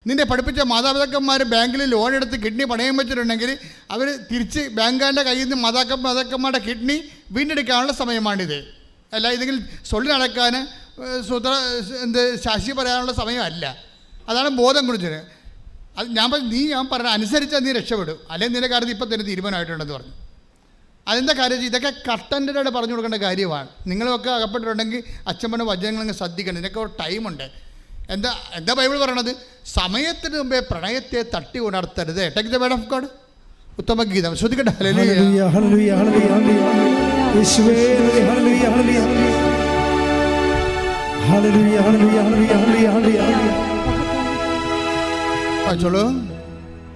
നിന്നെ പഠിപ്പിച്ച മാതാപിതാക്കന്മാർ ബാങ്കിൽ ലോൺ എടുത്ത് കിഡ്നി പണയം വെച്ചിട്ടുണ്ടെങ്കിൽ അവർ തിരിച്ച് ബാങ്കുകാരുടെ കയ്യിൽ നിന്ന് മാതാക്കന്മാരുടെ കിഡ്നി വീണ്ടെടുക്കാനുള്ള സമയമാണിത്. അല്ല ഇതെങ്കിൽ സൊല്ലി നടക്കാൻ ശാശി പറയാനുള്ള സമയമല്ല. അതാണ് ബോധം കുറിച്ചത്. അത് ഞാൻ പറഞ്ഞ അനുസരിച്ചാൽ നീ രക്ഷപ്പെടും, അല്ലെങ്കിൽ നിന്റെ കാര്യത്തിൽ ഇപ്പം തന്നെ തീരുമാനമായിട്ടുണ്ടെന്ന് പറഞ്ഞു. അതെന്താ കാര്യം? ഇതൊക്കെ കട്ടൻ്റെയോടെ പറഞ്ഞു കൊടുക്കേണ്ട കാര്യമാണ്. നിങ്ങളൊക്കെ അകപ്പെട്ടിട്ടുണ്ടെങ്കിൽ അച്ഛമ്മയുടെ വചനങ്ങൾ ശ്രദ്ധിക്കണം. ഇതിനൊക്കെ ഒരു ടൈമുണ്ട്. എന്താ ബൈബിൾ പറയണത്? സമയത്തിന് മുമ്പേ പ്രണയത്തെ തട്ടി ഉണർത്തരുത്. Take the word of God. Uthamageetham ശ്രദ്ധിക്കട്ടെ.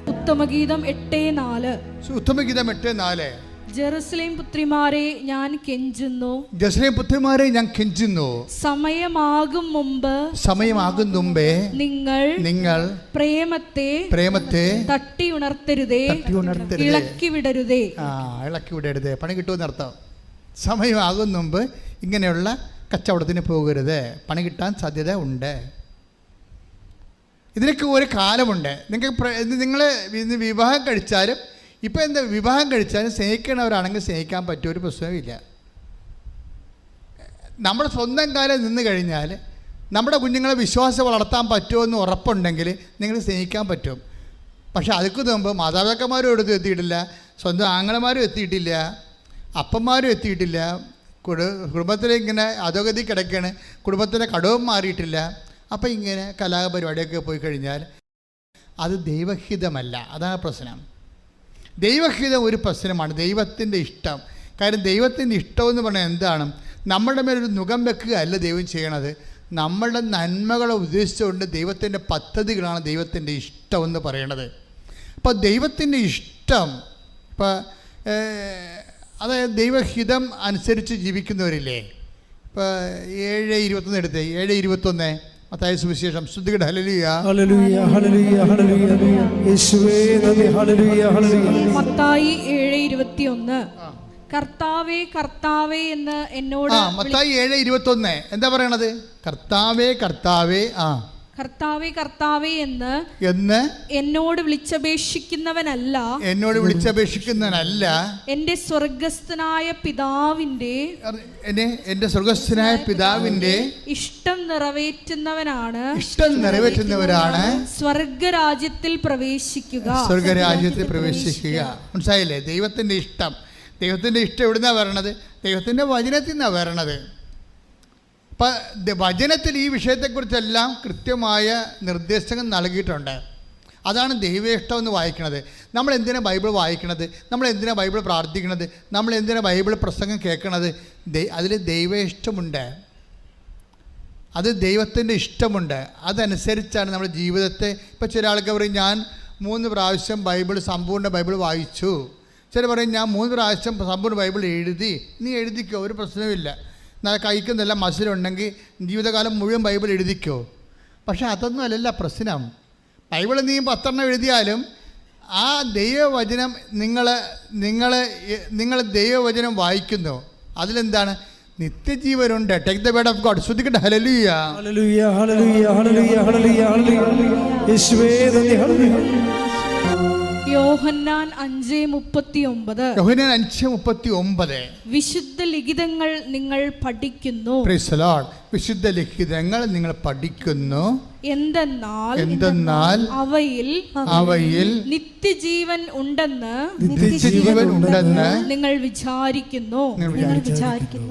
ഉത്തമഗീതം 8:4. ഉത്തമഗീതം 8:4. ജെറുസലേം പുത്രിമാരെ ഞാൻ കെഞ്ചുന്നു, ജെറുസലേം പുത്രിമാരെ ഞാൻ കെഞ്ചുന്നു, സമയമാകും മുമ്പേ നിങ്ങൾ പ്രേമത്തെ തട്ടി ഉണർത്തരുതേ, ഇളക്കി വിടരുതേ. പണി കിട്ടുമെന്നർത്ഥം. സമയമാകും മുമ്പ് ഇങ്ങനെയുള്ള കച്ചവടത്തിന് പോകരുത്, പണി കിട്ടാൻ സാധ്യത ഉണ്ട്. ഇതിനൊക്കെ ഒരു കാലമുണ്ട്. നിങ്ങൾ വിവാഹം കഴിച്ചാലും ഇപ്പം വിവാഹം കഴിച്ചാലും സ്നേഹിക്കണവരാണെങ്കിൽ സ്നേഹിക്കാൻ പറ്റിയ ഒരു പ്രശ്നവുമില്ല. നമ്മുടെ സ്വന്തം കാലം നിന്ന് കഴിഞ്ഞാൽ നമ്മുടെ കുഞ്ഞുങ്ങളെ വിശ്വാസം വളർത്താൻ പറ്റുമെന്ന് ഉറപ്പുണ്ടെങ്കിൽ നിങ്ങൾ സ്നേഹിക്കാൻ പറ്റും. പക്ഷെ അതിക്ക് മുമ്പ് മാതാപിതാക്കന്മാരും എടുത്ത് എത്തിയിട്ടില്ല, സ്വന്തം ആങ്ങളമാരും എത്തിയിട്ടില്ല, അപ്പന്മാരും എത്തിയിട്ടില്ല, കുടുംബത്തിലിങ്ങനെ അധോഗതി കിടക്കുകയാണ്, കുടുംബത്തിൻ്റെ കടവും മാറിയിട്ടില്ല. അപ്പം ഇങ്ങനെ കലാപരിപാടിയൊക്കെ പോയി കഴിഞ്ഞാൽ അത് ദൈവഹിതമല്ല. അതാണ് പ്രശ്നം. ദൈവഹിതം ഒരു പ്രശ്നമാണ്, ദൈവത്തിൻ്റെ ഇഷ്ടം. കാര്യം ദൈവത്തിൻ്റെ ഇഷ്ടമെന്ന് പറഞ്ഞാൽ എന്താണ്? നമ്മളുടെ മേലൊരു മുഖം വെക്കുക അല്ല ദൈവം ചെയ്യണത്. നമ്മളുടെ നന്മകളെ ഉദ്ദേശിച്ചുകൊണ്ട് ദൈവത്തിൻ്റെ പദ്ധതികളാണ് ദൈവത്തിൻ്റെ ഇഷ്ടമെന്ന് പറയണത്. അപ്പോൾ ദൈവത്തിൻ്റെ ഇഷ്ടം അതായത് ദൈവഹിതം അനുസരിച്ച് ജീവിക്കുന്നവരില്ലേ? ഇപ്പോൾ 7:21 എടുത്തേ. 7:21 മത്തായി സുവിശേഷം. ശ്രദ്ധിക്കട്ടെ. ഹല്ലേലൂയ ഹല്ലേലൂയ ഹല്ലേലൂയ ഹല്ലേലൂയ യേശുവേ നന്ദി. ഹല്ലേലൂയ ഹല്ലേലൂയ. മത്തായി 7:21. കർത്താവേ കർത്താവേ എന്ന് എന്നോട്. മത്തായി 7:21 എന്താ പറയണത്? കർത്താവേ കർത്താവേ കർത്താവേ കർത്താവേ എന്ന് എന്നോട് വിളിച്ചപേക്ഷിക്കുന്നവനല്ല എന്റെ സ്വർഗസ്ഥനായ പിതാവിന്റെ ഇഷ്ടം നിറവേറ്റുന്നവരാണ് സ്വർഗരാജ്യത്തിൽ പ്രവേശിക്കുക. മനസ്സിലായില്ലേ? ദൈവത്തിന്റെ ഇഷ്ടം എവിടുന്നാ വരണത്? ദൈവത്തിന്റെ വചനത്തിൽ നിന്നാണ് വരണത്. അപ്പം വചനത്തിൽ ഈ വിഷയത്തെക്കുറിച്ചെല്ലാം കൃത്യമായ നിർദ്ദേശങ്ങൾ നൽകിയിട്ടുണ്ട്. അതാണ് ദൈവേഷ്ടം എന്ന് വായിക്കണത്. നമ്മൾ എന്തിനാണ് ബൈബിൾ വായിക്കണത്? നമ്മൾ എന്തിനാണ് ബൈബിൾ പ്രാർത്ഥിക്കണത്? നമ്മൾ എന്തിനാണ് ബൈബിൾ പ്രസംഗം കേൾക്കണത്? അതിൽ ദൈവേഷ്ടമുണ്ട്, അത് ദൈവത്തിൻ്റെ ഇഷ്ടമുണ്ട്. അതനുസരിച്ചാണ് നമ്മുടെ ജീവിതത്തെ. ഇപ്പോൾ ചില ആൾക്ക് പറയും ഞാൻ 3 പ്രാവശ്യം സമ്പൂർണ്ണ ബൈബിൾ വായിച്ചു. ചില പറയും ഞാൻ 3 പ്രാവശ്യം സമ്പൂർണ്ണ ബൈബിൾ എഴുതി. നീ എഴുതിക്കോ, ഒരു പ്രശ്നവുമില്ല. കഴിക്കുന്നില്ല മസിലുണ്ടെങ്കിൽ ജീവിതകാലം മുഴുവൻ ബൈബിൾ എഴുതിക്കോ. പക്ഷെ അതൊന്നും അല്ലല്ല പ്രശ്നം. ബൈബിൾ നീ 10 എഴുതിയാലും ആ ദൈവവചനം നിങ്ങൾ ദൈവവചനം വായിക്കുന്നു, അതിലെന്താണ്? നിത്യജീവനുണ്ട്. Take the word of God. ശ്രദ്ധിക്കട്ടെ. ഹല്ലേലൂയ ഹല്ലേലൂയ ഹല്ലേലൂയ ഹല്ലേലൂയ ഹല്ലേലൂയ യേശുവേ നന്ദി. ഹല്ലേലൂയ. യോഹന്നാൻ 5:39. വിശുദ്ധ ലിഖിതങ്ങൾ നിങ്ങൾ പഠിക്കുന്നു. Praise the Lord. വിശുദ്ധ ലിഖിതങ്ങൾ നിങ്ങൾ പഠിക്കുന്നു. എന്തെന്നാൽ അവയിൽ നിത്യജീവൻ ഉണ്ടെന്ന് നിങ്ങൾ വിചാരിക്കുന്നു.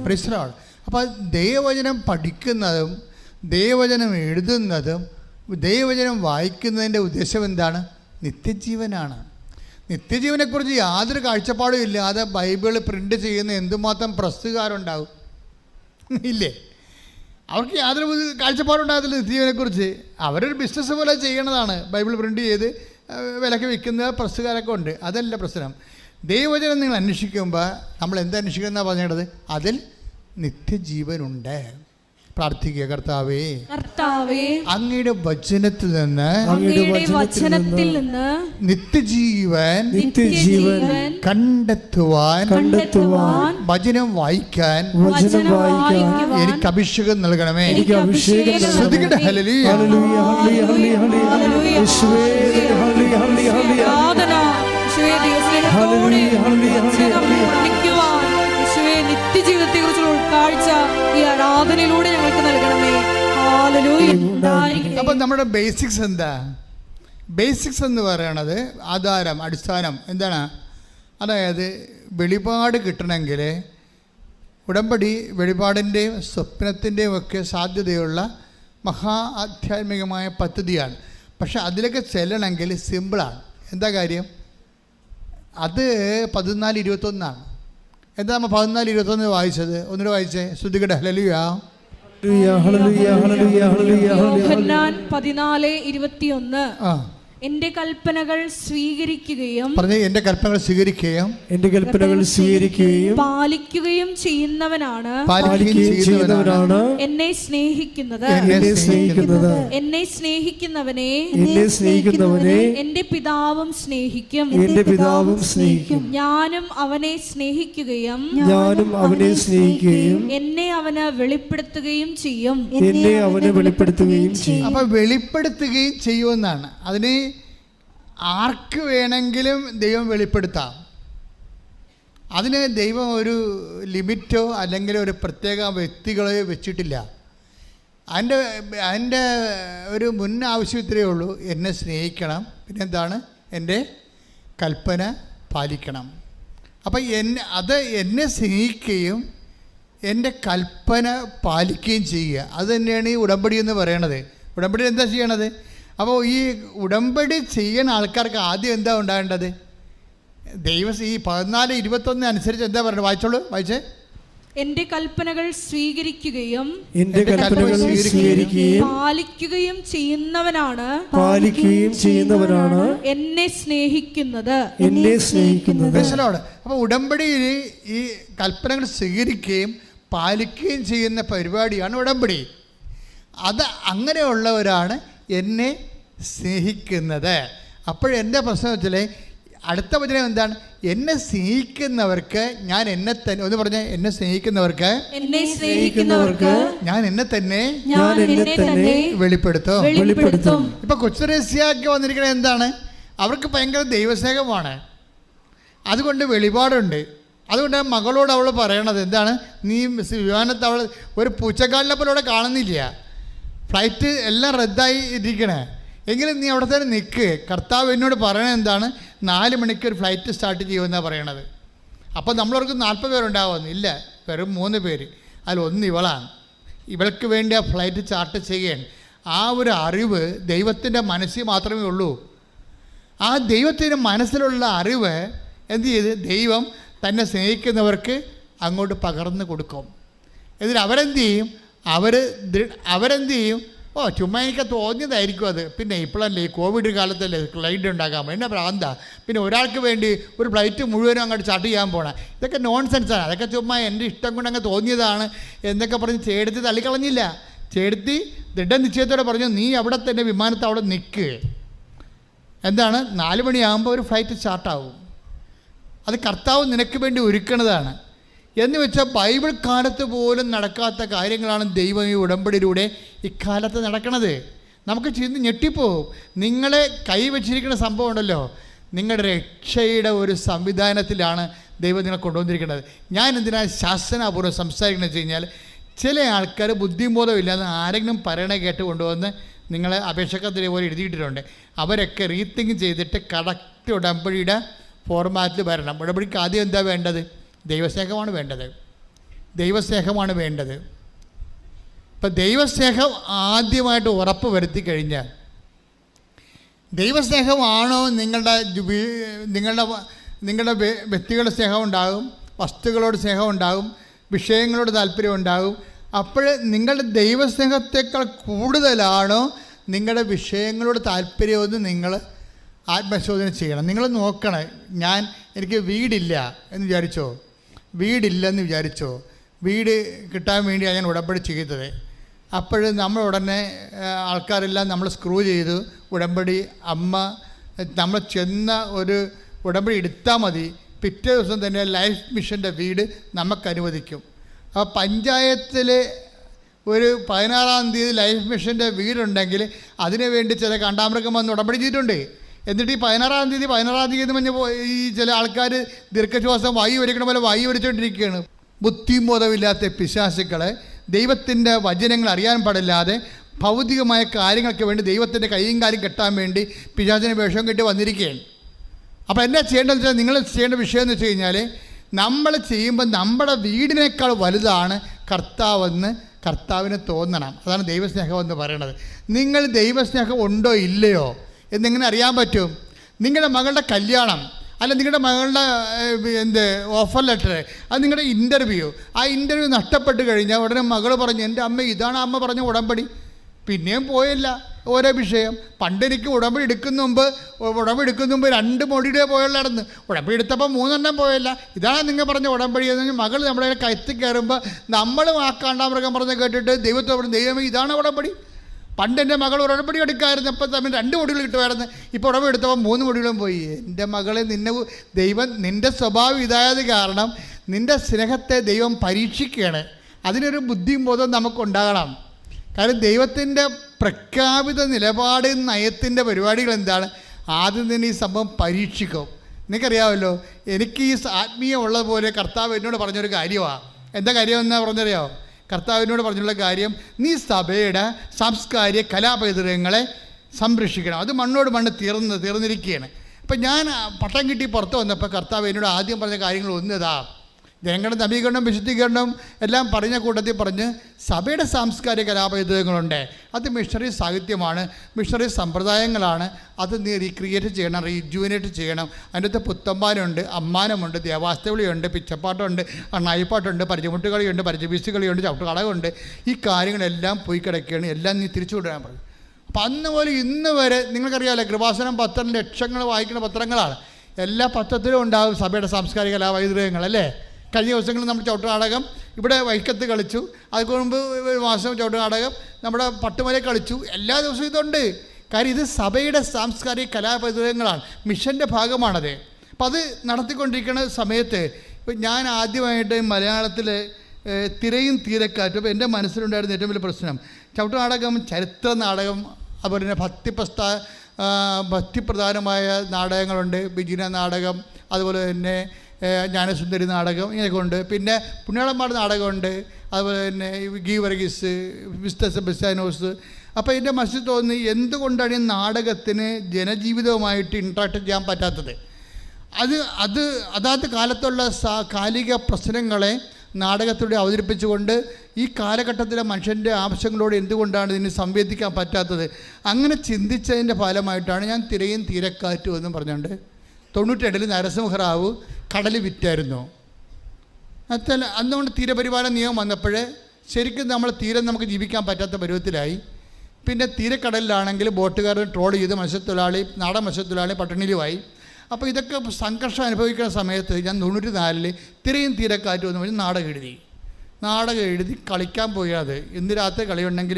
Price the Lord. അപ്പോൾ ദൈവവചനം പഠിക്കുന്നതും ദൈവവചനം എഴുതുന്നതും ദൈവവചനം വായിക്കുന്നതിൻ്റെ ഉദ്ദേശം എന്താണ്? നിത്യജീവനാണ്. നിത്യജീവനെക്കുറിച്ച് യാതൊരു കാഴ്ചപ്പാടും ഇല്ലാതെ ബൈബിൾ പ്രിൻ്റ് ചെയ്യുന്ന എന്തുമാത്രം പ്രസ്സുകാരുണ്ടാവും ഇല്ലേ? അവർക്ക് യാതൊരു കാഴ്ചപ്പാടുണ്ടാകത്തില്ല നിത്യജീവനെക്കുറിച്ച്. അവരൊരു ബിസിനസ് പോലെ ചെയ്യണതാണ്. ബൈബിൾ പ്രിൻ്റ് ചെയ്ത് വിലക്ക് വിൽക്കുന്ന പ്രസ്സുകാരൊക്കെ ഉണ്ട്. അതല്ല പ്രശ്നം. ദൈവവചനം നിങ്ങൾ അന്വേഷിക്കുമ്പോൾ നമ്മൾ എന്താ അന്വേഷിക്കുന്നതാണ് പറഞ്ഞത്? അതിൽ നിത്യജീവനുണ്ട്. പ്രാർത്ഥിക്കുക. കർത്താവേ, കർത്താവേ, അങ്ങയുടെ വചനത്തിൽ നിന്ന് നിത്യജീവൻ കണ്ടെത്തുവാൻ വചനം വായിക്കാൻ എനിക്ക് അഭിഷേകം നൽകണമേ. ശ്രുതികട ഹല്ലേലൂയ. നിത്യജീവിതത്തെ കുറിച്ചുള്ള ഉൾക്കാഴ്ച ഈ ആരാധനയിലൂടെ ഞങ്ങൾക്ക് നൽകണമേ. അപ്പം നമ്മുടെ ബേസിക്സ് എന്താ? ബേസിക്സ് എന്ന് പറയണത് ആധാരം, അടിസ്ഥാനം എന്താണ്? അതായത് വെളിപാട് കിട്ടണമെങ്കിൽ ഉടമ്പടി വെളിപാടിൻ്റെയും സ്വപ്നത്തിൻ്റെയും ഒക്കെ സാധ്യതയുള്ള മഹാ ആധ്യാത്മികമായ പദ്ധതിയാണ്. പക്ഷെ അതിലൊക്കെ ചെല്ലണമെങ്കിൽ സിമ്പിളാണ്. എന്താ കാര്യം? അത് 14:21 എന്താ നമ്മൾ 14:21 വായിച്ചത്? ഒന്നുകൂടെ വായിച്ചേ. ശ്രുതികട ഹല്ലേലൂയ. യോഹന്നാൻ 14:21 എന്റെ കൽപ്പനകൾ സ്വീകരിക്കുകയും പാലിക്കുകയും ചെയ്യുന്നവനാണ് എന്നെ സ്നേഹിക്കുന്നത്. എന്നെ സ്നേഹിക്കുന്നവനെ എന്റെ പിതാവും സ്നേഹിക്കും. ഞാനും അവനെ സ്നേഹിക്കുകയും എന്നെ അവന് വെളിപ്പെടുത്തുകയും ചെയ്യും. അപ്പൊ വെളിപ്പെടുത്തുകയും ചെയ്യുമെന്നാണ്. അതിന് ആർക്ക് വേണമെങ്കിലും ദൈവം വെളിപ്പെടുത്താം. അതിന് ദൈവം ഒരു ലിമിറ്റോ അല്ലെങ്കിൽ ഒരു പ്രത്യേക വ്യക്തികളെയോ വെച്ചിട്ടില്ല. അതിൻ്റെ ഒരു മുൻ ആവശ്യം ഇത്രയേ ഉള്ളൂ: എന്നെ സ്നേഹിക്കണം, പിന്നെന്താണ്? എൻ്റെ കൽപ്പന പാലിക്കണം. അപ്പം എന്നെ സ്നേഹിക്കുകയും എൻ്റെ കൽപ്പന പാലിക്കുകയും ചെയ്യുക. അത് തന്നെയാണ് ഈ ഉടമ്പടി എന്ന് പറയണത്. ഉടമ്പടി എന്താ ചെയ്യണത്? അപ്പോൾ ഈ ഉടമ്പടി ചെയ്യുന്ന ആൾക്കാർക്ക് ആദ്യം എന്താ ഉണ്ടാകേണ്ടത്? ദൈവം ഈ 14:21 അനുസരിച്ച് എന്താ പറയുന്നത്? വായിച്ചോളൂ, വായിച്ചേ. എന്റെ കൽപ്പനകൾ സ്വീകരിക്കുകയും പാലിക്കുകയും ചെയ്യുന്നവനാണ് എന്നെ സ്നേഹിക്കുന്നത്. അപ്പോൾ ഉടമ്പടിയിൽ ഈ കൽപ്പനകൾ സ്വീകരിക്കുകയും പാലിക്കുകയും ചെയ്യുന്ന പരിപാടിയാണ് ഉടമ്പടി. അത് അങ്ങനെയുള്ളവരാണ് എന്നെ സ്നേഹിക്കുന്നത്. അപ്പോഴെൻ്റെ പ്രശ്നം വെച്ചാൽ അടുത്ത വചനം എന്താണ്? എന്നെ സ്നേഹിക്കുന്നവർക്ക് ഞാൻ എന്നെ തന്നെ, ഒന്ന് പറഞ്ഞേ, എന്നെ സ്നേഹിക്കുന്നവർക്ക് ഞാൻ എന്നെ തന്നെ വെളിപ്പെടുത്തും. ഇപ്പൊ കൊച്ചുരഹസ്യമാക്കി വന്നിരിക്കുന്നത് എന്താണ്? അവർക്ക് ഭയങ്കര ദൈവസ്നേഹമാണ്. അതുകൊണ്ട് വെളിപാടുണ്ട്. അതുകൊണ്ട് മകളോട് അവൾ പറയണത് എന്താണ്? നീ വിമാനത്ത് അവൾ ഒരു പൂച്ചക്കാലിനെ പോലെ അവിടെ കാണുന്നില്ല, ഫ്ലൈറ്റ് എല്ലാം റദ്ദായി ഇരിക്കണേ, എങ്കിലും നീ അവിടെ തന്നെ നിൽക്ക്. കർത്താവ് എന്നോട് പറയണത് എന്താണ്? 4 മണിക്ക് ഒരു ഫ്ലൈറ്റ് സ്റ്റാർട്ട് ചെയ്യുമെന്നാണ് പറയണത്. അപ്പോൾ നമ്മളവർക്ക് 40 പേരുണ്ടാവുമെന്ന് ഇല്ല, വെറും 3 പേര്. അതിലൊന്ന് ഇവളാണ്. ഇവൾക്ക് വേണ്ടി ആ ഫ്ലൈറ്റ് ചാർട്ട് ചെയ്യാൻ ആ ഒരു അറിവ് ദൈവത്തിൻ്റെ മനസ്സിൽ മാത്രമേ ഉള്ളൂ. ആ ദൈവത്തിൻ്റെ മനസ്സിലുള്ള അറിവ് എന്ത് ചെയ്ത് ദൈവം തന്നെ സ്നേഹിക്കുന്നവർക്ക് അങ്ങോട്ട് പകർന്നു കൊടുക്കും. എന്നിട്ട് അവരെന്ത് ചെയ്യും? അവരെന്ത് ചെയ്യും? ഓ, ചുമ്മാ എനിക്ക് തോന്നിയതായിരിക്കും അത്. പിന്നെ ഇപ്പോഴല്ലേ ഈ കോവിഡ് കാലത്തല്ലേ ഫ്ലൈറ്റ് ഉണ്ടാക്കാൻ എന്നെ ഭ്രാന്ത. പിന്നെ ഒരാൾക്ക് വേണ്ടി ഒരു ഫ്ലൈറ്റ് മുഴുവനും അങ്ങോട്ട് ചാർട്ട് ചെയ്യാൻ പോകണം. ഇതൊക്കെ നോൺസെൻസാണ്. അതൊക്കെ ചുമ്മാ എൻ്റെ ഇഷ്ടം കൊണ്ട് അങ്ങ് തോന്നിയതാണ് എന്നൊക്കെ പറഞ്ഞ് ചേടത്തി തള്ളിക്കളഞ്ഞില്ല. ചേടത്തി ദൃഢനിശ്ചയത്തോടെ പറഞ്ഞു, നീ അവിടെ തന്നെ വിമാനത്ത് അവിടെ നിൽക്ക്. എന്താണ്? 4 മണിയാകുമ്പോൾ ഒരു ഫ്ലൈറ്റ് സ്റ്റാർട്ടാവും. അത് കർത്താവ് നിനക്ക് വേണ്ടി ഒരുക്കണതാണ്. എന്ന് വെച്ചാൽ ബൈബിൾ കാലത്ത് പോലും നടക്കാത്ത കാര്യങ്ങളാണ് ദൈവം ഈ ഉടമ്പടിയിലൂടെ ഇക്കാലത്ത് നടക്കണത്. നമുക്ക് ചിന്ത ഞെട്ടിപ്പോവും. നിങ്ങളെ കൈവച്ചിരിക്കുന്ന സംഭവം ഉണ്ടല്ലോ, നിങ്ങളുടെ രക്ഷയുടെ ഒരു സംവിധാനത്തിലാണ് ദൈവം നിങ്ങളെ കൊണ്ടുവന്നിരിക്കുന്നത്. ഞാൻ എന്തിനാണ് ശാസനാപൂർവ്വം സംസാരിക്കുന്നത് വെച്ച് കഴിഞ്ഞാൽ, ചില ആൾക്കാർ ബുദ്ധിബോധമില്ലാതെ ആരെങ്കിലും പറയണ കേട്ട് കൊണ്ടുവന്ന് നിങ്ങളെ അപേക്ഷകത്തിന് പോലെ എഴുതിയിട്ടിട്ടുണ്ട്. അവരൊക്കെ റീതിങ്ക് ചെയ്തിട്ട് കറക്റ്റ് ഉടമ്പടിയുടെ ഫോർമാറ്റിൽ വരണം. ഉടമ്പടിക്ക് ആദ്യം എന്താ വേണ്ടത്? ദൈവസ്നേഹമാണ് വേണ്ടത്. ദൈവസ്നേഹമാണ് വേണ്ടത്. ഇപ്പം ദൈവസ്നേഹം ആദ്യമായിട്ട് ഉറപ്പ് വരുത്തി കഴിഞ്ഞാൽ, ദൈവസ്നേഹമാണോ നിങ്ങളുടെ വ്യക്തികളുടെ സ്നേഹം ഉണ്ടാകും, വസ്തുക്കളോട് സ്നേഹം ഉണ്ടാകും, വിഷയങ്ങളോട് താല്പര്യം ഉണ്ടാകും. അപ്പോൾ നിങ്ങളുടെ ദൈവസ്നേഹത്തേക്കാൾ കൂടുതലാണോ നിങ്ങളുടെ വിഷയങ്ങളോട് താല്പര്യമെന്ന് നിങ്ങൾ ആത്മശോധന ചെയ്യണം. നിങ്ങൾ നോക്കണം. എനിക്ക് വീടില്ല എന്ന് വിചാരിച്ചോ, വീടില്ലെന്ന് വിചാരിച്ചോ, വീട് കിട്ടാൻ വേണ്ടിയാണ് ഞാൻ ഉടമ്പടി ചെയ്തത്. അപ്പോൾ നമ്മൾ ഉടനെ ആൾക്കാരെല്ലാം നമ്മൾ സ്ക്രൂ ചെയ്തു ഉടമ്പടി അമ്മ നമ്മൾ ചെന്ന ഒരു ഉടമ്പടി എടുത്താൽ മതി, പിറ്റേ ദിവസം തന്നെ ലൈഫ് മിഷൻ്റെ വീട് നമുക്ക് അനുവദിക്കും. അപ്പോൾ പഞ്ചായത്തിൽ ഒരു 16-ാം തീയതി ലൈഫ് മിഷൻ്റെ വീടുണ്ടെങ്കിൽ അതിനു വേണ്ടി ചില കാണ്ടാമൃഗം വന്ന് ഉടമ്പടി ചെയ്തിട്ടുണ്ട്. എന്നിട്ട് ഈ 16-ാം തീയതി മഞ്ഞ ഈ ചില ആൾക്കാർ ദീർഘശ്വാസം വായു വലിക്കണ പോലെ വായു വലിച്ചുകൊണ്ടിരിക്കുകയാണ്. ബുദ്ധിബോധമില്ലാത്ത പിശാചുക്കളെ ദൈവത്തിൻ്റെ വചനങ്ങൾ അറിയാൻ പാടില്ലാതെ ഭൗതികമായ കാര്യങ്ങൾക്ക് വേണ്ടി ദൈവത്തിൻ്റെ കൈയും കാലും കെട്ടാൻ വേണ്ടി പിശാചിനെ വേഷം കെട്ടി വന്നിരിക്കുകയാണ്. അപ്പോൾ എന്നാ ചെയ്യേണ്ടതെന്ന് വെച്ചാൽ, നിങ്ങൾ ചെയ്യേണ്ട വിഷയം എന്ന് വെച്ച് കഴിഞ്ഞാൽ, നമ്മൾ ചെയ്യുമ്പോൾ നമ്മുടെ വീടിനേക്കാൾ വലുതാണ് കർത്താവിന് തോന്നണം. അതാണ് ദൈവസ്നേഹം എന്ന് പറയണത്. നിങ്ങൾ ദൈവസ്നേഹം ഉണ്ടോ ഇല്ലയോ എന്നെങ്ങനെ അറിയാൻ പറ്റും? നിങ്ങളുടെ മകളുടെ കല്യാണം, അല്ല നിങ്ങളുടെ മകളുടെ ഓഫർ ലെറ്റർ, അത് നിങ്ങളുടെ ഇൻ്റർവ്യൂ, ആ ഇൻ്റർവ്യൂ നഷ്ടപ്പെട്ട് കഴിഞ്ഞാൽ ഉടനെ മകൾ പറഞ്ഞു, എൻ്റെ അമ്മ ഇതാണ് അമ്മ പറഞ്ഞ ഉടമ്പടി, പിന്നെയും പോയില്ല ഓരോ വിഷയം. പണ്ടെനിക്ക് ഉടമ്പടി എടുക്കുന്ന മുമ്പ് 2 മൊടിയുടെ പോയുള്ളായിരുന്നു, ഉടമ്പടി എടുത്തപ്പോൾ 3 പോയില്ല, ഇതാണ് നിങ്ങൾ പറഞ്ഞ ഉടമ്പടി എന്ന് മകൾ നമ്മളെ കയറ്റി കയറുമ്പോൾ നമ്മളും ആ കാണ്ടാമൃഗം പറഞ്ഞ് കേട്ടിട്ട് ദൈവത്തെ പറഞ്ഞു, ദൈവമേ ഇതാണ് ഉടമ്പടി. പണ്ട് എൻ്റെ മകൾ ഉടമ്പടി എടുക്കായിരുന്നു, അപ്പോൾ തമ്മിൽ 2 മൊടികൾ കിട്ടുമായിരുന്നു, ഇപ്പോൾ ഉടമ്പടി എടുത്തപ്പോൾ 3 മൊടികളും പോയി. എൻ്റെ മകളെ ദൈവം നിൻ്റെ സ്വഭാവം ഇതായത് കാരണം നിൻ്റെ സ്നേഹത്തെ ദൈവം പരീക്ഷിക്കുകയാണ്. അതിനൊരു ബുദ്ധിയും ബോധവും നമുക്കുണ്ടാകണം. കാരണം ദൈവത്തിൻ്റെ പ്രഖ്യാപിത നിലപാട് നയത്തിൻ്റെ പരിപാടികൾ എന്താണ്? ആദ്യം തന്നെ ഈ സംഭവം പരീക്ഷിക്കും. നിങ്ങൾക്കറിയാമല്ലോ, എനിക്ക് ഈ ആത്മീയം ഉള്ളതുപോലെ കർത്താവ് എന്നോട് പറഞ്ഞൊരു കാര്യമാണ്. എന്താ കാര്യം എന്നാ പറഞ്ഞറിയാമോ? കർത്താവിനോട് പറഞ്ഞുള്ള കാര്യം, നീ സഭയുടെ സാംസ്കാരിക കലാപൈതൃകങ്ങളെ സംരക്ഷിക്കണം. അത് മണ്ണോട് മണ്ണ് തീർന്നിരിക്കുകയാണ്. അപ്പം ഞാൻ പട്ടം കിട്ടി പുറത്ത് വന്നപ്പോൾ കർത്താവ് എന്നോട് ആദ്യം പറഞ്ഞ കാര്യങ്ങൾ ഒന്നിതാ, ജനങ്ങളുടെ നവീകരണം വിശുദ്ധീകരണം എല്ലാം പറഞ്ഞ കൂട്ടത്തിൽ പറഞ്ഞ് സഭയുടെ സാംസ്കാരിക കലാപൈതൃകങ്ങളുണ്ട്, അത് മിഷണറി സാഹിത്യമാണ്, മിഷണറി സമ്പ്രദായങ്ങളാണ്, അത് നീ റീക്രിയേറ്റ് ചെയ്യണം, റീജുവിനേറ്റ് ചെയ്യണം. അതിൻ്റെ അകത്ത് പുത്തമ്പാനുണ്ട്, അമ്മാനമുണ്ട്, ദേവാസ്തവിളിയുണ്ട്, പിച്ചപ്പാട്ടുണ്ട്, അണ്ണായിപ്പാട്ടുണ്ട്, പരിചമുട്ടുകളിയുണ്ട്, പരിചബീസുകളിയുണ്ട്, ചവിട്ടുകളകുണ്ട്. ഈ കാര്യങ്ങളെല്ലാം പോയി കിടക്കുകയാണ്, എല്ലാം നീ തിരിച്ചു വിടാൻ പറഞ്ഞു. അപ്പം അന്ന് പോലെ ഇന്ന് വരെ നിങ്ങൾക്കറിയാമല്ലോ, കൃപാസനം പത്രം ലക്ഷങ്ങൾ വായിക്കുന്ന പത്രങ്ങളാണ്. എല്ലാ പത്രത്തിലും ഉണ്ടാകും സഭയുടെ സാംസ്കാരിക കലാപൈതൃകങ്ങൾ അല്ലേ. കഴിഞ്ഞ ദിവസങ്ങളിൽ നമ്മൾ ചവിട്ടുനാടകം ഇവിടെ വൈക്കത്ത് കളിച്ചു, അതിന് മുമ്പ് 1 മാസം ചവിട്ടുനാടകം നമ്മുടെ പട്ടുമലയിൽ കളിച്ചു. എല്ലാ ദിവസവും ഇതുണ്ട്. കാര്യം ഇത് സഭയുടെ സാംസ്കാരിക കലാപൈതൃകങ്ങളാണ്, മിഷൻ്റെ ഭാഗമാണത്. അപ്പം അത് നടത്തിക്കൊണ്ടിരിക്കുന്ന സമയത്ത് ഇപ്പം ഞാൻ ആദ്യമായിട്ട് മലയാളത്തിൽ തിരയും തീരക്കാറ്റും, അപ്പോൾ എൻ്റെ മനസ്സിലുണ്ടായിരുന്ന ഏറ്റവും വലിയ പ്രശ്നം ചവിട്ടുനാടകം, ചരിത്ര നാടകം, അതുപോലെ തന്നെ ഭക്തിപ്രധാനമായ നാടകങ്ങളുണ്ട്, ബിജിന നാടകം, അതുപോലെ തന്നെ ജ്ഞാനസുന്ദരി നാടകം, ഇങ്ങനെയൊക്കെ ഉണ്ട്. പിന്നെ പുണ്യാളന്മാരുടെ നാടകമുണ്ട്, അതുപോലെ തന്നെ ഗീ വർഗീസ്, വിസ്തസ് ബെസ്റ്റാനോസ്. അപ്പോൾ എൻ്റെ മനസ്സിൽ തോന്നി, എന്തുകൊണ്ടാണ് ഈ നാടകത്തിന് ജനജീവിതവുമായിട്ട് ഇൻട്രാക്ട് ചെയ്യാൻ പറ്റാത്തത്? അതാത് കാലത്തുള്ള കാലിക പ്രശ്നങ്ങളെ നാടകത്തിലൂടെ അവതരിപ്പിച്ചുകൊണ്ട് ഈ കാലഘട്ടത്തിലെ മനുഷ്യൻ്റെ ആവശ്യങ്ങളോട് എന്തുകൊണ്ടാണ് ഇതിന് സംവേദിക്കാൻ പറ്റാത്തത്? അങ്ങനെ ചിന്തിച്ചതിൻ്റെ ഫലമായിട്ടാണ് ഞാൻ തിരയും തീരക്കാറ്റും എന്നും പറഞ്ഞുകൊണ്ട് 92 നരസിംഹറാവു കടൽ വിറ്റായിരുന്നു. അന്നുകൊണ്ട് തീരപരിപാലന നിയമം വന്നപ്പോൾ ശരിക്കും നമ്മൾ തീരം നമുക്ക് ജീവിക്കാൻ പറ്റാത്ത പരുവത്തിലായി. പിന്നെ തീരക്കടലിലാണെങ്കിൽ ബോട്ടുകാരൻ ട്രോൾ ചെയ്ത് മത്സ്യത്തൊഴിലാളി, നാടൻ മത്സ്യത്തൊഴിലാളി പട്ടിണിയിലുമായി. അപ്പോൾ ഇതൊക്കെ സംഘർഷം അനുഭവിക്കുന്ന സമയത്ത് ഞാൻ 94 തിരയും തീരക്കാറ്റും എന്ന് പറഞ്ഞ് നാടകം എഴുതി കളിക്കാൻ പോയത്. ഇന്ന് രാത്രി കളിയുണ്ടെങ്കിൽ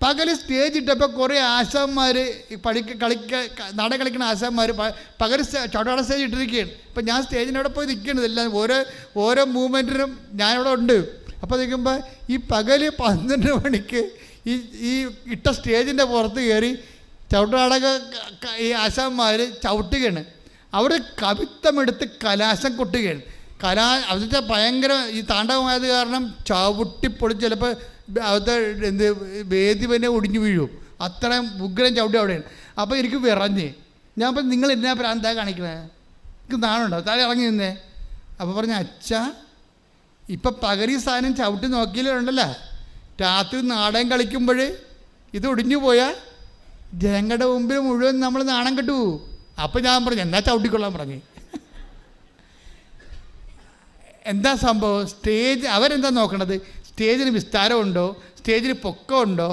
പകൽ സ്റ്റേജിട്ടപ്പോൾ കുറേ ആശാന്മാർ നാടകം കളിക്കുന്ന ആശാന്മാർ പകൽ ചവിട്ടാട സ്റ്റേജ് ഇട്ടിരിക്കുകയാണ്. ഇപ്പം ഞാൻ സ്റ്റേജിനവിടെ പോയി നിൽക്കുന്നത്, എല്ലാം ഓരോ മൂവ്മെൻറ്റിനും ഞാനിവിടെ ഉണ്ട്. അപ്പോൾ നിൽക്കുമ്പോൾ ഈ പകൽ 12 മണിക്ക് ഈ ഇട്ട സ്റ്റേജിൻ്റെ പുറത്ത് കയറി ചവിട്ടുനാടക ഈ ആശാന്മാർ ചവിട്ടുകയാണ്. അവർ കവിത്വമെടുത്ത് കലാശം കൊട്ടുകയാണ്. അതിൻ്റെ ഭയങ്കര ഈ താണ്ഡവമായത് കാരണം ചവിട്ടിപ്പൊളിച്ച് ചിലപ്പോൾ അവിടുത്തെ വേദി തന്നെ ഒടിഞ്ഞു വീഴും, അത്രയും ഉഗ്രം ചവിട്ടി അവിടെയാണ്. അപ്പോൾ എനിക്ക് വിറഞ്ഞ് ഞാൻ അപ്പം നിങ്ങൾ എന്നാ പ്രാന്താ കാണിക്കണേ, എനിക്ക് നാണുണ്ടോ, താഴെ ഇറങ്ങി നിന്നേ. അപ്പോൾ പറഞ്ഞ അച്ഛാ, ഇപ്പം പകരി സാധനം ചവിട്ടി നോക്കിയാലുണ്ടല്ലോ, രാത്രി നാടകം കളിക്കുമ്പോൾ ഇത് ഒടിഞ്ഞു പോയാൽ ജനങ്ങളുടെ മുമ്പിൽ മുഴുവൻ നമ്മൾ നാണം കെട്ടു. അപ്പം ഞാൻ പറഞ്ഞു എന്നാ ചവിട്ടിക്കൊള്ളാൻ പറഞ്ഞു. എന്താ സംഭവം? സ്റ്റേജ് അവരെന്താ നോക്കണത്? സ്റ്റേജിന് വിസ്താരമുണ്ടോ, സ്റ്റേജിന് പൊക്കമുണ്ടോ,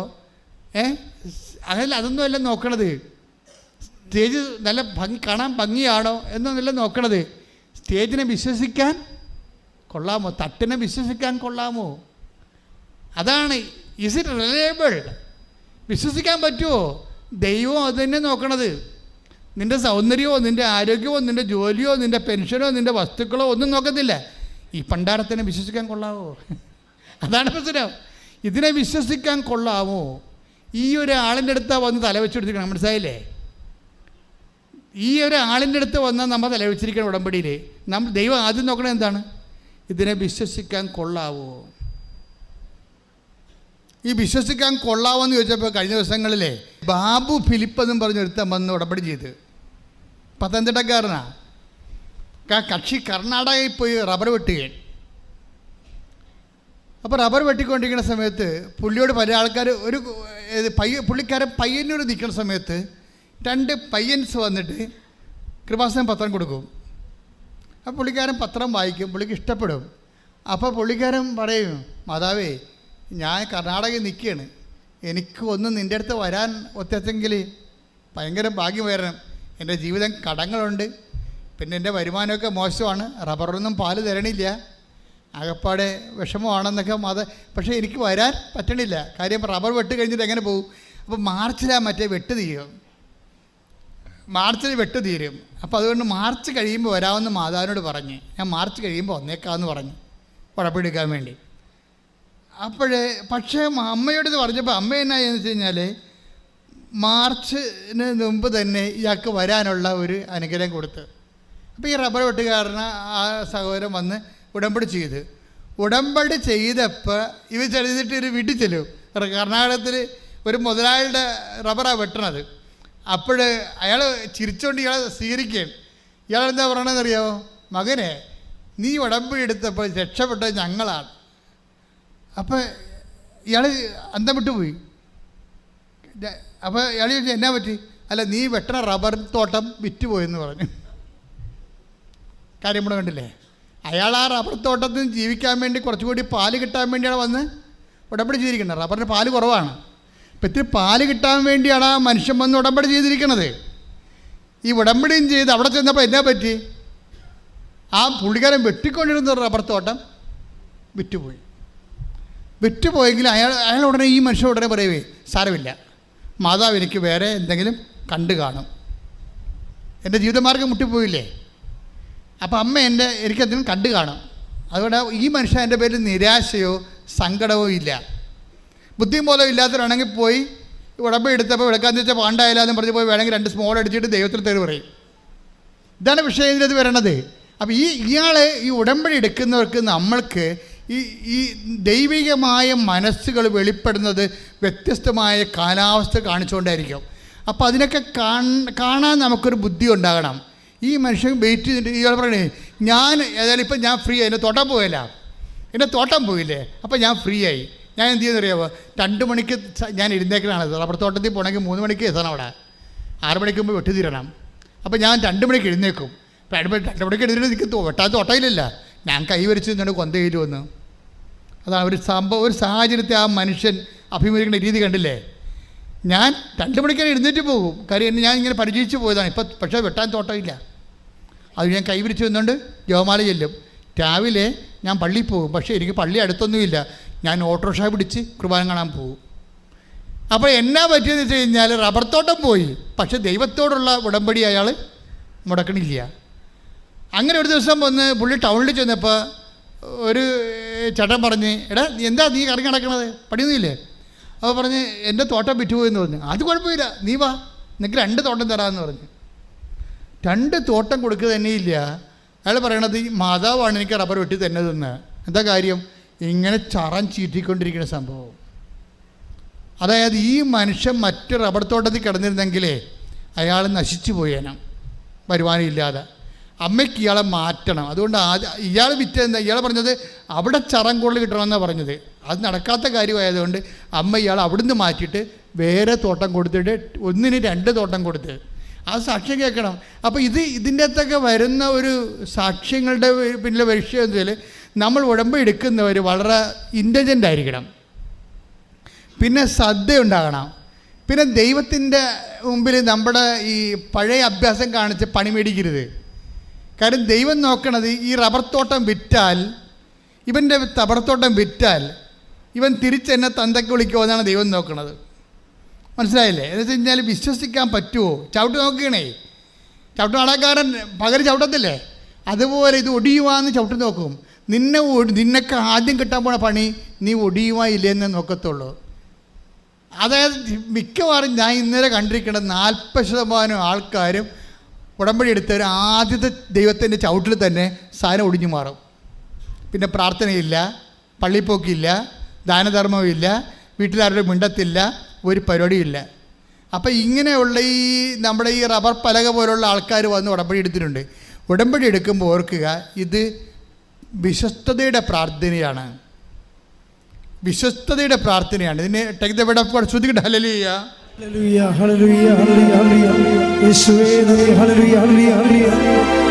അതൊന്നുമല്ല നോക്കണത്. സ്റ്റേജ് നല്ല കാണാൻ ഭംഗിയാണോ എന്നൊന്നുമല്ല നോക്കണത്. സ്റ്റേജിനെ വിശ്വസിക്കാൻ കൊള്ളാമോ, തട്ടിനെ വിശ്വസിക്കാൻ കൊള്ളാമോ? അതാണ്. Is it reliable? വിശ്വസിക്കാൻ പറ്റുമോ? ദൈവം അത് തന്നെ നോക്കണത്. നിൻ്റെ സൗന്ദര്യമോ നിൻ്റെ ആരോഗ്യമോ നിൻ്റെ ജോലിയോ നിൻ്റെ പെൻഷനോ നിൻ്റെ വസ്തുക്കളോ ഒന്നും നോക്കത്തില്ല. ഈ പണ്ടാരത്തിനെ വിശ്വസിക്കാൻ കൊള്ളാവോ? അതാണ് പ്രശ്നം. ഇതിനെ വിശ്വസിക്കാൻ കൊള്ളാമോ? ഈ ഒരാളിൻ്റെ അടുത്താണ് വന്ന് തല വെച്ചെടുത്തിരിക്കണം. മനസ്സിലായില്ലേ? ഈ ഒരാളിൻ്റെ അടുത്ത് വന്നാൽ നമ്മൾ തല വെച്ചിരിക്കണം ഉടമ്പടിയിൽ. ദൈവം ആദ്യം നോക്കണത് എന്താണ്? ഇതിനെ വിശ്വസിക്കാൻ കൊള്ളാവോ? ഈ വിശ്വസിക്കാൻ കൊള്ളാവോ എന്ന് ചോദിച്ചപ്പോൾ കഴിഞ്ഞ ദിവസങ്ങളിലെ ബാബു ഫിലിപ്പ് എന്നും പറഞ്ഞൊരുത്തൻ വന്ന് ഉടമ്പടി ചെയ്ത്. പത്തനംതിട്ടക്കാരനാണ്. കക്ഷി കർണാടകയിൽ പോയി റബ്ബർ വെട്ടുകയാണ്. അപ്പോൾ റബ്ബർ വെട്ടിക്കൊണ്ടിരിക്കുന്ന സമയത്ത് പുള്ളിയോട് പല ആൾക്കാർ പുള്ളിക്കാരൻ പയ്യന്നൂർ നിൽക്കുന്ന സമയത്ത് 2 പയ്യൻസ് വന്നിട്ട് കൃപാസനം പത്രം കൊടുക്കും. അപ്പോൾ പുള്ളിക്കാരൻ പത്രം വായിക്കും, പുള്ളിക്ക് ഇഷ്ടപ്പെടും. അപ്പോൾ പുള്ളിക്കാരൻ പറയും, മാതാവേ ഞാൻ കർണാടകയിൽ നിൽക്കുകയാണ്, എനിക്ക് ഒന്ന് നിൻ്റെ അടുത്ത് വരാൻ ഒത്തെങ്കിൽ ഭയങ്കര ഭാഗ്യം വരണം. എൻ്റെ ജീവിതം കടങ്ങളുണ്ട്, പിന്നെ എൻ്റെ വരുമാനമൊക്കെ മോശമാണ്, റബ്ബറൊന്നും പാല് തരണില്ല, ആകപ്പാടെ വിഷമമാണെന്നൊക്കെ പക്ഷേ എനിക്ക് വരാൻ പറ്റണില്ല. കാര്യം റബ്ബർ വെട്ട് കഴിഞ്ഞിട്ട് എങ്ങനെ പോകും? അപ്പോൾ മാർച്ചിലാണ് മറ്റേ വെട്ട് തീരും. മാർച്ചിൽ വെട്ട് തീരും. അപ്പോൾ അതുകൊണ്ട് മാർച്ച് കഴിയുമ്പോൾ വരാമെന്ന് മാതാവിനോട് പറഞ്ഞ്, ഞാൻ മാർച്ച് കഴിയുമ്പോൾ വന്നേക്കാമെന്ന് പറഞ്ഞു ഉടമ്പെടുക്കാൻ വേണ്ടി. പക്ഷേ അമ്മയോട് ഇത് പറഞ്ഞപ്പോൾ അമ്മ എന്നാന്ന് വെച്ച് കഴിഞ്ഞാൽ മാർച്ചിന് മുമ്പ് തന്നെ ഇയാൾക്ക് വരാനുള്ള ഒരു അനുഗ്രഹം കൊടുത്ത്. അപ്പോൾ ഈ റബ്ബർ വെട്ടുകാരന് ആ സഹോദരൻ വന്ന് ഉടമ്പടി ചെയ്ത്. ഉടമ്പടി ചെയ്തപ്പോൾ ഇവ ചെറുതിട്ട് ഒരു വീട്ടിൽ ചെല്ലും. കർണാടകത്തിൽ ഒരു മുതലാളിയുടെ റബ്ബറാണ് വെട്ടണത്. അപ്പോൾ അയാൾ ചിരിച്ചുകൊണ്ട് ഇയാളെ സ്വീകരിക്കുകയും ഇയാളെന്താ പറയണമെന്നറിയാമോ? മകനെ, നീ ഉടമ്പടി എടുത്തപ്പോൾ രക്ഷപ്പെട്ടത് ഞങ്ങളാണ്. അപ്പോൾ ഇയാൾ അന്തം വിട്ടുപോയി. അപ്പോൾ ഇയാൾ ചോദിച്ചു, എന്നാ പറ്റി? അല്ല, നീ വെട്ടണ റബ്ബർ തോട്ടം വിറ്റുപോയെന്ന് പറഞ്ഞു. കാര്യം ഇവിടെ കണ്ടില്ലേ? അയാൾ ആ റബ്ബർ തോട്ടത്തിൽ നിന്ന് ജീവിക്കാൻ വേണ്ടി കുറച്ചുകൂടി പാല് കിട്ടാൻ വേണ്ടിയാണ് വന്ന് ഉടമ്പടി ചെയ്തിരിക്കുന്നത്. റബ്ബറിന് പാല് കുറവാണ്. അപ്പം ഇത്തിരി പാല് കിട്ടാൻ വേണ്ടിയാണ് ആ മനുഷ്യൻ വന്ന് ഉടമ്പടി ചെയ്തിരിക്കുന്നത്. ഈ ഉടമ്പടിയും ചെയ്ത് അവിടെ ചെന്നപ്പോൾ എന്നാ പറ്റി? ആ പുള്ളിക്കാരൻ വെട്ടിക്കൊണ്ടിരുന്ന റബ്ബർ തോട്ടം വിറ്റുപോയി. വിറ്റുപോയെങ്കിൽ അയാൾ ഉടനെ ഈ മനുഷ്യൻ ഉടനെ പറയുവേ, സാരമില്ല, മാതാവ് എനിക്ക് വേറെ എന്തെങ്കിലും കണ്ടു കാണും, എൻ്റെ ജീവിതമാർഗ്ഗം മുട്ടിപ്പോയില്ലേ, അപ്പം അമ്മ എനിക്കെന്തെങ്കിലും കണ്ടു കാണും. അതുകൊണ്ട് ഈ മനുഷ്യൻ എൻ്റെ പേരിൽ നിരാശയോ സങ്കടമോ ഇല്ല. ബുദ്ധിയും ബോധവും ഇല്ലാത്തവരാണെങ്കിൽ പോയി ഉടമ്പടി എടുത്തപ്പോൾ എടുക്കാമെന്ന് വെച്ചാൽ പാണ്ടായാലും പറഞ്ഞ് പോയി വേണമെങ്കിൽ 2 സ്മോൾ അടിച്ചിട്ട് ദൈവത്തിൽ തെറി പറയും. ഇതാണ് വിഷയം ഇതിനകത്ത് വരണത്. അപ്പോൾ ഇയാൾ ഈ ഉടമ്പടി എടുക്കുന്നവർക്ക് നമ്മൾക്ക് ഈ ദൈവികമായ മനസ്സുകൾ വെളിപ്പെടുന്നത് വ്യത്യസ്തമായ കാലാവസ്ഥ കാണിച്ചുകൊണ്ടായിരിക്കും. അപ്പോൾ അതിനൊക്കെ കാണാൻ നമുക്കൊരു ബുദ്ധി ഉണ്ടാകണം. ഈ മനുഷ്യൻ വെയിറ്റ് ചെയ്തിട്ട് ഇയാൾ പറയണേ, ഞാൻ ഏതായാലും ഇപ്പം ഞാൻ ഫ്രീ ആയി, എൻ്റെ തോട്ടം പോയല്ല, എൻ്റെ തോട്ടം പോയില്ലേ, അപ്പോൾ ഞാൻ ഫ്രീ ആയി. ഞാൻ എന്ത് ചെയ്യുന്നറിയാമോ? 2 മണിക്ക് ഞാൻ എഴുന്നേക്കണാണ്. റബ്ബർ തോട്ടത്തിൽ പോകണമെങ്കിൽ 3 മണിക്ക് എത്തണം, അവിടെ 6 മണിക്ക് മുമ്പ് വെട്ടി തീരണം. അപ്പോൾ ഞാൻ 2 മണിക്ക് എഴുന്നേക്കും. 2 മണിക്ക് എഴുന്നേറ്റ് എനിക്ക് വെട്ടാൻ തോട്ടയില്ലല്ല, ഞാൻ കൈവരിച്ച് നിന്നോട് കൊന്തയിലും വന്ന്. അതാണ് ഒരു സംഭവം, ഒരു സാഹചര്യത്തെ ആ മനുഷ്യൻ അഭിമുഖീകരിക്കുന്ന രീതി കണ്ടില്ലേ? ഞാൻ 2 മണിക്കാണ് എഴുന്നേറ്റ് പോകും. കാര്യം ഞാൻ ഇങ്ങനെ പരിചയിച്ച് പോയതാണ്. പക്ഷേ വെട്ടാൻ തോട്ടമില്ല. അത് ഞാൻ കൈവിരിച്ച് വന്നുകൊണ്ട് ജോമാല ചെല്ലും. രാവിലെ ഞാൻ പള്ളിയിൽ പോകും. പക്ഷേ എനിക്ക് പള്ളി അടുത്തൊന്നുമില്ല. ഞാൻ ഓട്ടോറിക്ഷ പിടിച്ച് കുർബാന കാണാൻ പോകും. അപ്പോൾ എന്നാ പറ്റിയെന്ന് വെച്ച് കഴിഞ്ഞാൽ റബ്ബർ തോട്ടം പോയി, പക്ഷേ ദൈവത്തോടുള്ള ഉടമ്പടി അയാൾ മുടക്കണില്ല. അങ്ങനെ ഒരു ദിവസം വന്ന് പുള്ളി ടൗണിൽ ചെന്നപ്പോൾ ഒരു ചേട്ടൻ പറഞ്ഞ്, എടാ എന്താ നീ കറങ്ങി നടക്കണത്, പണിയൊന്നുമില്ലേ? അപ്പോൾ പറഞ്ഞ് എൻ്റെ തോട്ടം വിറ്റുപോയെന്ന് പറഞ്ഞു. അത് കുഴപ്പമില്ല, നീ വാ, നിനക്ക് 2 തോട്ടം തരാമെന്ന് പറഞ്ഞു. 2 തോട്ടം കൊടുക്കുക തന്നെയില്ല. അയാൾ പറയണത് ഈ മാതാവാണ് എനിക്ക് റബ്ബർ വെട്ടി തന്നതെന്ന്. എന്താ കാര്യം? ഇങ്ങനെ ചറം ചീറ്റിക്കൊണ്ടിരിക്കുന്ന സംഭവം. അതായത് ഈ മനുഷ്യൻ മറ്റ് റബ്ബർ തോട്ടത്തിൽ കിടന്നിരുന്നെങ്കിലേ അയാൾ നശിച്ചു പോയേനം, വരുമാനമില്ലാതെ. അമ്മയ്ക്ക് ഇയാളെ മാറ്റണം. അതുകൊണ്ട് ഇയാൾ വിറ്റെന്താ? ഇയാൾ പറഞ്ഞത് അവിടെ ചറം കൂടുതൽ കിട്ടണമെന്നാണ് പറഞ്ഞത്. അത് നടക്കാത്ത കാര്യമായതുകൊണ്ട് അമ്മ ഇയാൾ അവിടുന്ന് മാറ്റിയിട്ട് വേറെ തോട്ടം കൊടുത്തിട്ട് 1ന് 2 തോട്ടം കൊടുത്ത്. ആ സാക്ഷ്യം കേൾക്കണം. അപ്പോൾ ഇതിൻ്റെ അകത്തൊക്കെ വരുന്ന ഒരു സാക്ഷ്യങ്ങളുടെ പിന്നിലെ വിഷയം എന്ന് വെച്ചാൽ നമ്മൾ ഉടമ്പടി എടുക്കുന്നവർ വളരെ ഇൻ്റലിജൻ്റ് ആയിരിക്കണം, പിന്നെ ശ്രദ്ധയുണ്ടാകണം, പിന്നെ ദൈവത്തിൻ്റെ മുമ്പിൽ നമ്മുടെ ഈ പഴയ അഭ്യാസം കാണിച്ച് പണി മേടിക്കരുത്. കാര്യം ദൈവം നോക്കണത് ഈ റബ്ബർ തോട്ടം വിറ്റാൽ, ഇവൻ്റെ റബ്ബർ തോട്ടം വിറ്റാൽ ഇവൻ തിരിച്ചെന്നെ തന്തയ്ക്ക് വിളിക്കുമോ എന്നാണ് ദൈവം നോക്കുന്നത്. മനസ്സിലായില്ലേ? എന്ന് വെച്ച് കഴിഞ്ഞാൽ വിശ്വസിക്കാൻ പറ്റുമോ? ചവിട്ട് നോക്കുകയാണേ, ചവിട്ട് നടക്കാരൻ പകരം ചവിട്ടത്തില്ലേ, അതുപോലെ ഇത് ഒടിയുവാന്ന് ചവിട്ട് നോക്കും. നിന്നൊക്കെ ആദ്യം കിട്ടാൻ പോണ പണി നീ ഒടിയുവാ ഇല്ലെന്ന് നോക്കത്തുള്ളൂ. അതായത് മിക്കവാറും ഞാൻ ഇന്നലെ കണ്ടിരിക്കേണ്ട 40% ആൾക്കാരും ഉടമ്പടി എടുത്തവർ ആദ്യത്തെ ദൈവത്തിൻ്റെ ചവിട്ടിൽ തന്നെ സാധനം ഒടിഞ്ഞു മാറും. പിന്നെ പ്രാർത്ഥനയില്ല, പള്ളിപ്പോക്കില്ല, ദാനധർമ്മമില്ല, വീട്ടിലാരുടെ മിണ്ടത്തില്ല, ഒരു പരിപാടിയില്ല. അപ്പം ഇങ്ങനെയുള്ള ഈ നമ്മുടെ ഈ റബ്ബർ പലക പോലുള്ള ആൾക്കാർ വന്ന് ഉടമ്പടി എടുത്തിട്ടുണ്ട്. ഉടമ്പടി എടുക്കുമ്പോൾ ഓർക്കുക, ഇത് വിശ്വസ്തതയുടെ പ്രാർത്ഥനയാണ്. വിശ്വസ്തതയുടെ പ്രാർത്ഥനയാണ്. ഇതിനെ take the word of God. ശ്രുതികട്ടെ ഹല്ലേലൂയ, ഹല്ലേലൂയ, ഹല്ലേലൂയ, ഹല്ലേലൂയ, യേശുവേ നന്ദി, ഹല്ലേലൂയ, ഹല്ലേലൂയ, ഹല്ലേലൂയ.